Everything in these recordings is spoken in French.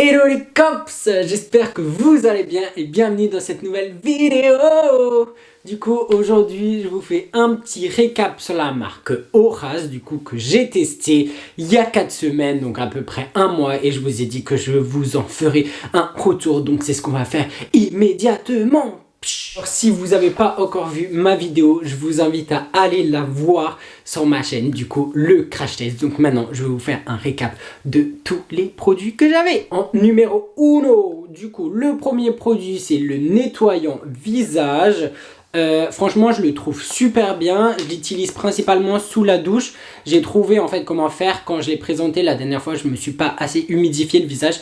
Hello les cops, j'espère que vous allez bien et bienvenue dans cette nouvelle vidéo. Du coup aujourd'hui je vous fais un petit récap sur la marque Horace que j'ai testé il y a 4 semaines, donc à peu près un mois, et je vous ai dit que je vous en ferai un retour, donc c'est ce qu'on va faire immédiatement. Alors, si vous n'avez pas encore vu ma vidéo, je vous invite à aller la voir sur ma chaîne, le crash test. Donc maintenant, je vais vous faire un récap de tous les produits que j'avais. En numéro 1, le premier produit, c'est le nettoyant visage. Franchement, je le trouve super bien. Je l'utilise principalement sous la douche. J'ai trouvé en fait comment faire quand je l'ai présenté la dernière fois. Je me suis pas assez humidifié le visage,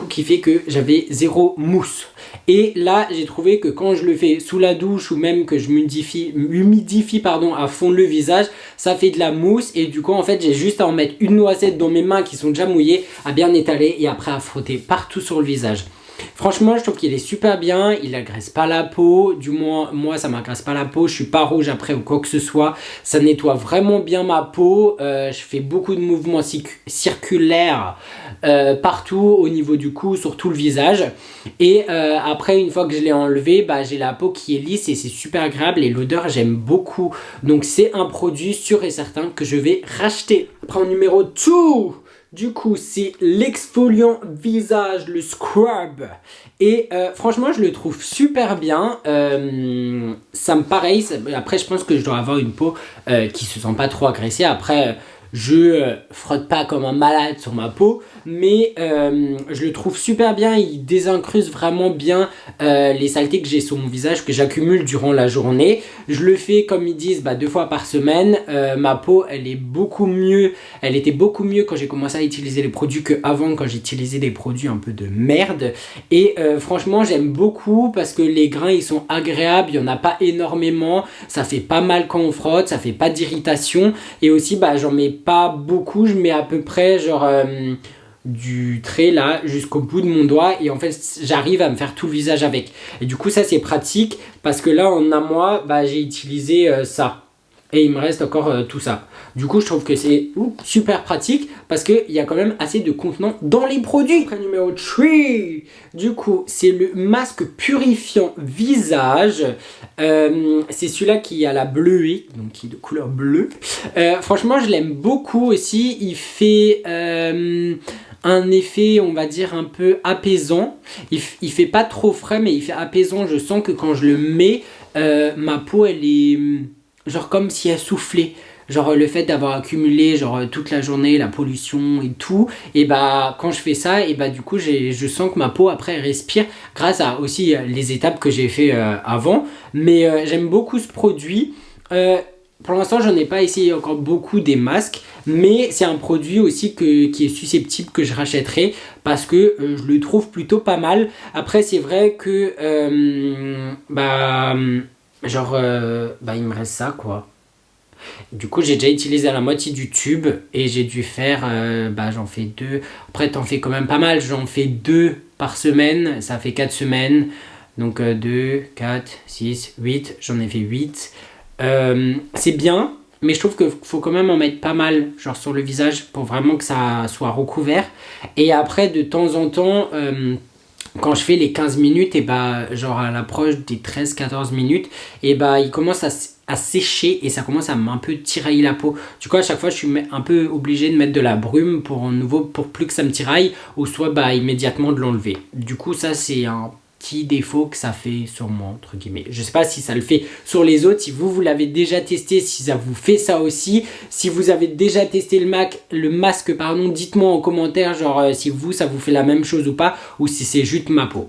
qui fait que j'avais zéro mousse. Et là, j'ai trouvé que quand je le fais sous la douche ou même que je humidifie à fond le visage, ça fait de la mousse. Et du coup, en fait, j'ai juste à en mettre une noisette dans mes mains qui sont déjà mouillées, à bien étaler et après à frotter partout sur le visage. Franchement, je trouve qu'il est super bien, il n'agresse pas la peau, du moins moi ça m'agresse pas la peau, je suis pas rouge après ou quoi que ce soit, ça nettoie vraiment bien ma peau, je fais beaucoup de mouvements circulaires partout au niveau du cou, sur tout le visage, et après une fois que je l'ai enlevé, j'ai la peau qui est lisse et c'est super agréable et l'odeur j'aime beaucoup, donc c'est un produit sûr et certain que je vais racheter. Après en numéro 2, c'est l'exfoliant visage, le scrub. Et franchement, je le trouve super bien. Ça me pareil. Après, je pense que je dois avoir une peau qui se sent pas trop agressée. Après, je frotte pas comme un malade sur ma peau, mais je le trouve super bien. Il désincruste vraiment bien les saletés que j'ai sur mon visage, que j'accumule durant la journée. Je le fais, comme ils disent, 2 fois par semaine. Ma peau, elle est beaucoup mieux. Elle était beaucoup mieux quand j'ai commencé à utiliser les produits qu'avant, quand j'utilisais des produits un peu de merde. Et franchement, j'aime beaucoup parce que les grains, ils sont agréables. Il n'y en a pas énormément. Ça fait pas mal quand on frotte. Ça fait pas d'irritation. Et aussi, j'en mets pas beaucoup. Je mets à peu près du trait là jusqu'au bout de mon doigt, et en fait j'arrive à me faire tout le visage avec, et du coup ça c'est pratique parce que là en un mois j'ai utilisé ça et il me reste encore tout ça. Du coup je trouve que c'est super pratique parce qu'il y a quand même assez de contenant dans les produits. Après numéro 3, c'est le masque purifiant visage. C'est celui-là qui a la bleuée, donc qui est de couleur bleue. Franchement je l'aime beaucoup aussi. Il fait un effet, on va dire, un peu apaisant. Il fait pas trop frais, mais il fait apaisant. Je sens que quand je le mets, ma peau elle est genre comme si elle soufflait. Genre le fait d'avoir accumulé toute la journée la pollution et tout, et quand je fais ça, et du coup je sens que ma peau après elle respire grâce à aussi les étapes que j'ai fait avant. Mais j'aime beaucoup ce produit. Pour l'instant, j'en ai pas essayé encore beaucoup des masques, mais c'est un produit aussi qui est susceptible que je rachèterai parce que je le trouve plutôt pas mal. Après, c'est vrai que il me reste ça quoi. Du coup, j'ai déjà utilisé la moitié du tube et j'ai dû faire, j'en fais 2. Après, t'en fais quand même pas mal, j'en fais 2 par semaine, ça fait 4 semaines. Donc 2, 4, 6, 8, j'en ai fait 8. C'est bien, mais je trouve qu'il faut quand même en mettre pas mal sur le visage pour vraiment que ça soit recouvert. Et après de temps en temps quand je fais les 15 minutes, et à l'approche des 13-14 minutes, et il commence à sécher et ça commence à un peu tirailler la peau. Du coup à chaque fois je suis un peu obligé de mettre de la brume pour plus que ça me tiraille, ou soit immédiatement de l'enlever. Du coup ça c'est un petit défaut que ça fait sur moi entre guillemets. Je sais pas si ça le fait sur les autres, si vous l'avez déjà testé, si ça vous fait ça aussi. Si vous avez déjà testé le masque, dites-moi en commentaire si ça vous fait la même chose ou pas, ou si c'est juste ma peau.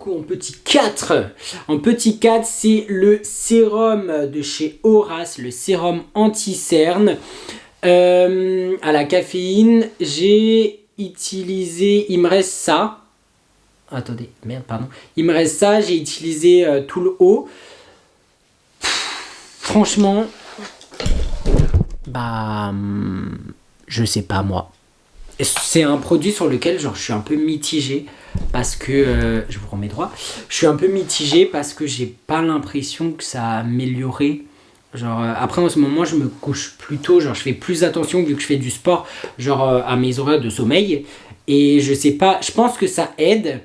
En petit 4, c'est le sérum de chez Horace, le sérum anti-cerne à la caféine. J'ai utilisé, il me reste ça. Attendez, merde, pardon. Il me reste ça, j'ai utilisé tout le haut. Franchement, je sais pas moi. C'est un produit sur lequel je suis un peu mitigé parce que, je vous remets droit, je suis un peu mitigé parce que j'ai pas l'impression que ça a amélioré. Après en ce moment je me couche plus tôt, je fais plus attention vu que je fais du sport, à mes horaires de sommeil. Et je sais pas, je pense que ça aide,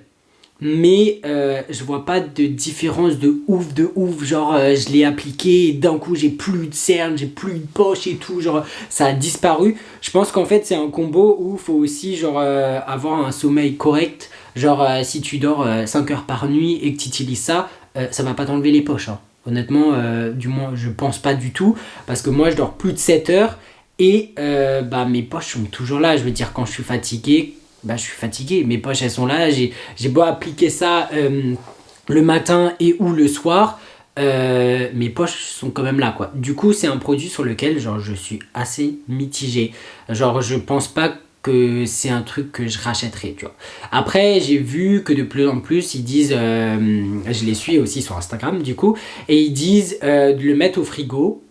mais je vois pas de différence de ouf. Genre, je l'ai appliqué et d'un coup, j'ai plus de cernes, j'ai plus de poche et tout. Genre, ça a disparu. Je pense qu'en fait, c'est un combo où il faut aussi genre, avoir un sommeil correct. Genre, si tu dors 5 heures par nuit et que tu utilises ça, ça va pas t'enlever les poches. Hein. Honnêtement, du moins, je pense pas du tout. Parce que moi, je dors plus de 7 heures et mes poches sont toujours là. Je veux dire, quand je suis fatigué, je suis fatigué, mes poches elles sont là, j'ai beau appliquer ça le matin et ou le soir, mes poches sont quand même là quoi. Du coup c'est un produit sur lequel genre je suis assez mitigé, genre je pense pas que c'est un truc que je rachèterais, tu vois. Après j'ai vu que de plus en plus ils disent, je les suis aussi sur Instagram du coup, et ils disent de le mettre au frigo.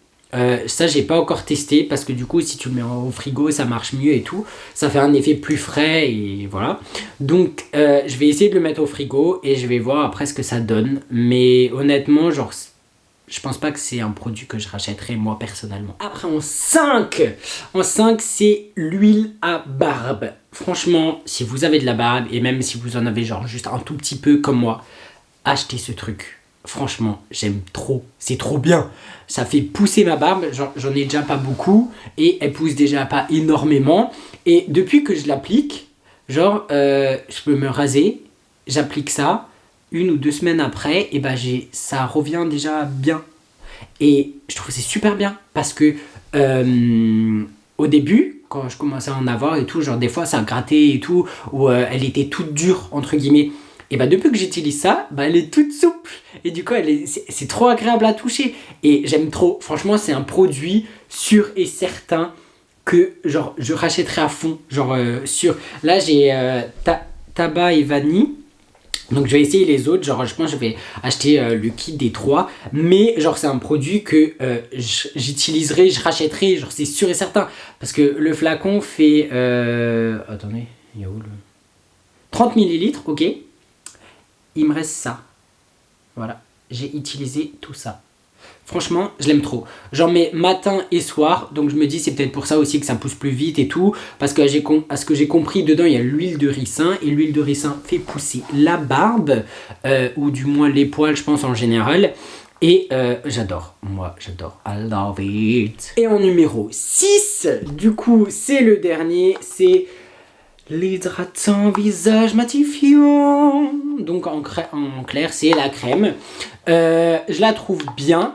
Ça j'ai pas encore testé parce que du coup si tu le mets au frigo ça marche mieux et tout, ça fait un effet plus frais et voilà. Donc je vais essayer de le mettre au frigo et je vais voir après ce que ça donne, mais honnêtement genre je pense pas que c'est un produit que je rachèterais moi personnellement. Après en 5 c'est l'huile à barbe. Franchement si vous avez de la barbe et même si vous en avez genre juste un tout petit peu comme moi, achetez ce truc. Franchement, j'aime trop. C'est trop bien. Ça fait pousser ma barbe. J'en ai déjà pas beaucoup. Et elle pousse déjà pas énormément. Et depuis que je l'applique, je peux me raser. J'applique ça. 1 ou 2 semaines après, et ça revient déjà bien. Et je trouve que c'est super bien. Parce que au début, quand je commençais à en avoir et tout, genre des fois ça grattait et tout, ou elle était toute dure, entre guillemets. Et depuis que j'utilise ça, elle est toute souple. Et du coup, c'est trop agréable à toucher. Et j'aime trop. Franchement, c'est un produit sûr et certain que genre, je rachèterai à fond. Genre, sûr. Là, j'ai tabac et vanille. Donc, je vais essayer les autres. Genre, je pense que je vais acheter le kit des 3. Mais, genre, c'est un produit que j'utiliserai, je rachèterai. Genre, c'est sûr et certain. Parce que le flacon fait... attendez, il y a où le... 30 millilitres, ok. Il me reste ça. Voilà, j'ai utilisé tout ça. Franchement, je l'aime trop. J'en mets matin et soir, donc je me dis c'est peut-être pour ça aussi que ça pousse plus vite et tout. Parce que à ce que j'ai compris, dedans il y a l'huile de ricin. Et l'huile de ricin fait pousser la barbe, ou du moins les poils, je pense en général. Et j'adore, moi j'adore, I love it. Et en numéro 6, du coup c'est le dernier, c'est... l'hydratant visage matifiant. Donc en clair c'est la crème. Je la trouve bien.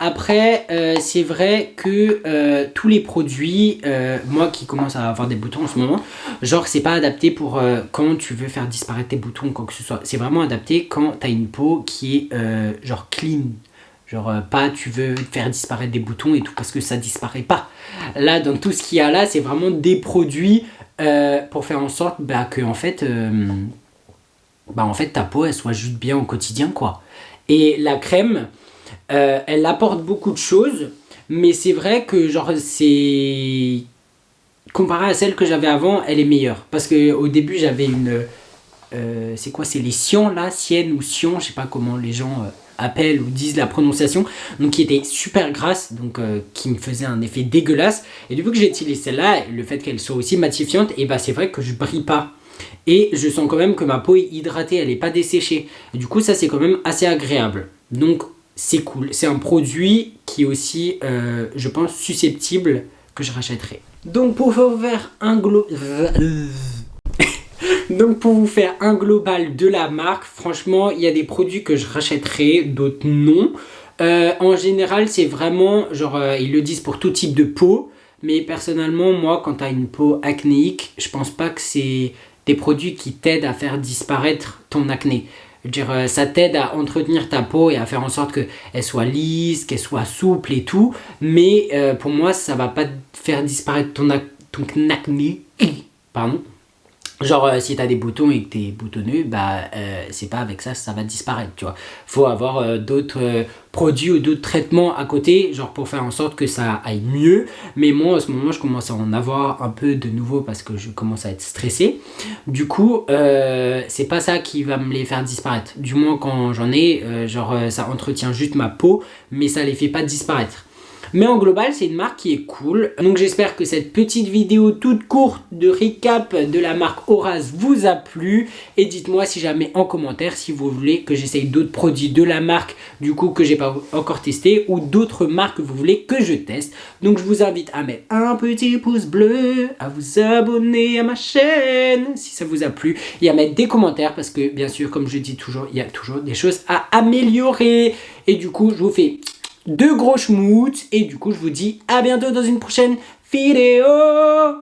Après c'est vrai que tous les produits, moi qui commence à avoir des boutons en ce moment, genre c'est pas adapté pour quand tu veux faire disparaître tes boutons ou quoi que ce soit. C'est vraiment adapté quand t'as une peau qui est genre clean. Genre pas tu veux faire disparaître des boutons et tout parce que ça disparaît pas. Là dans tout ce qu'il y a là c'est vraiment des produits pour faire en sorte que en fait ta peau elle soit juste bien au quotidien quoi. Et la crème elle apporte beaucoup de choses, mais c'est vrai que genre c'est comparé à celle que j'avais avant elle est meilleure parce que au début j'avais une c'est quoi, c'est les Sion là, Sienne ou Sion, je sais pas comment les gens appellent ou disent la prononciation, donc qui était super grasse, donc qui me faisait un effet dégueulasse. Et depuis que j'ai utilisé celle-là, le fait qu'elle soit aussi matifiante, et c'est vrai que je brille pas. Et je sens quand même que ma peau est hydratée, elle est pas desséchée. Et du coup ça c'est quand même assez agréable. Donc c'est cool, c'est un produit qui est aussi, je pense, susceptible que je rachèterai. Donc pour faire un Donc pour vous faire un global de la marque, franchement, il y a des produits que je rachèterai, d'autres non. En général, c'est vraiment, genre, ils le disent pour tout type de peau. Mais personnellement, moi, quand tu as une peau acnéique, je pense pas que c'est des produits qui t'aident à faire disparaître ton acné. Je veux dire, ça t'aide à entretenir ta peau et à faire en sorte qu'elle soit lisse, qu'elle soit souple et tout. Mais pour moi, ça va pas faire disparaître ton acné. Pardon. Genre si t'as des boutons et que t'es boutonneux, c'est pas avec ça que ça va disparaître, tu vois. Faut avoir d'autres produits ou d'autres traitements à côté, genre pour faire en sorte que ça aille mieux. Mais moi en ce moment je commence à en avoir un peu de nouveau parce que je commence à être stressé. Du coup c'est pas ça qui va me les faire disparaître. Du moins quand j'en ai, ça entretient juste ma peau, mais ça les fait pas disparaître. Mais en global, c'est une marque qui est cool. Donc j'espère que cette petite vidéo toute courte de récap de la marque Horace vous a plu. Et dites-moi si jamais en commentaire si vous voulez que j'essaye d'autres produits de la marque du coup que j'ai pas encore testé ou d'autres marques que vous voulez que je teste. Donc je vous invite à mettre un petit pouce bleu, à vous abonner à ma chaîne si ça vous a plu et à mettre des commentaires parce que bien sûr comme je dis toujours, il y a toujours des choses à améliorer. Et du coup je vous fais de gros schmoots et du coup je vous dis à bientôt dans une prochaine vidéo.